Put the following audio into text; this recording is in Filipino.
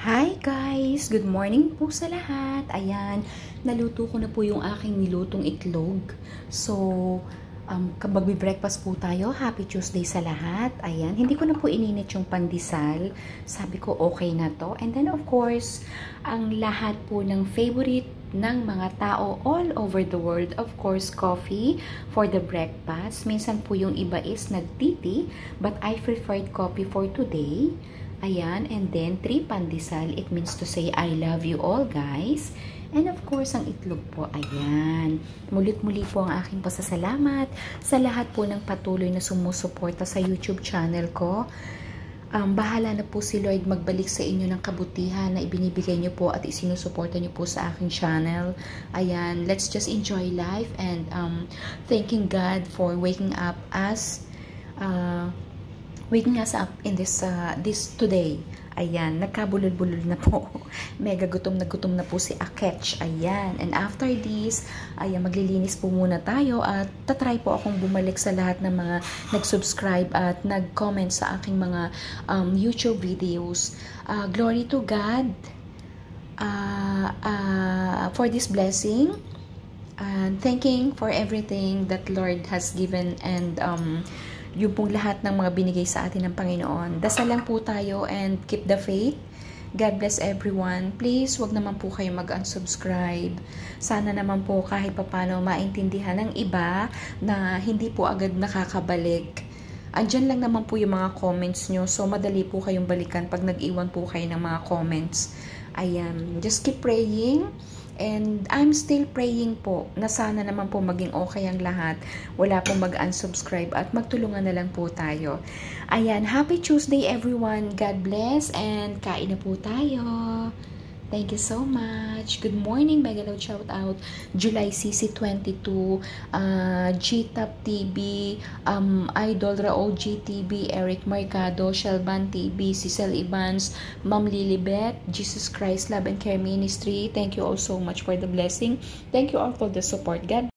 Hi guys! Good morning po sa lahat. Ayan, naluto ko na po yung aking nilutong itlog. So, kapag breakfast po tayo, happy Tuesday sa lahat. Ayan, hindi ko na po ininit yung pandesal. Sabi ko okay na to. And then of course, ang lahat po ng favorite ng mga tao all over the world, of course, coffee for the breakfast. Minsan po yung iba is nagtiti, but I preferred coffee for today. Ayan, and then 3 pandesal. It means to say I love you all guys. And of course, ang itlog po, ayan. Mulit-muli po ang aking pasasalamat sa lahat po ng patuloy na sumusuporta sa YouTube channel ko. Bahala na po si Lord magbalik sa inyo ng kabutihan na ibinibigay niyo po at isinusuporta niyo po sa aking channel. Ayan, let's just enjoy life and thanking God for waking up in this today. Ayan, nagkabulol-bulol na po. Mega gutom na po si Akech. Ayan, and after this, ayan, maglilinis po muna tayo at tatry po akong bumalik sa lahat ng mga nag-subscribe at nag-comment sa aking mga YouTube videos. Glory to God for this blessing. And thanking for everything that Lord has given and yung pong lahat ng mga binigay sa atin ng Panginoon. Dasal lang po tayo and keep the faith. God bless everyone. Please, wag naman po kayo mag-unsubscribe. Sana naman po kahit papano maintindihan ng iba na hindi po agad nakakabalik. Andyan lang naman po yung mga comments nyo. So, madali po kayong balikan pag nag-iwan po kayo ng mga comments. Ayan. Just keep praying. And I'm still praying po na sana naman po maging okay ang lahat. Wala pong mag-unsubscribe at magtulungan na lang po tayo. Ayan, happy Tuesday everyone. God bless and kain na po tayo. Thank you so much. Good morning, mega loud shout out. July CC22, GTAP TV, Idol Raul GTV, Eric Mercado, Shelban TV, Cecil Ibans, Ma'am Lilibet, Jesus Christ Love and Care Ministry. Thank you all so much for the blessing. Thank you all for the support. God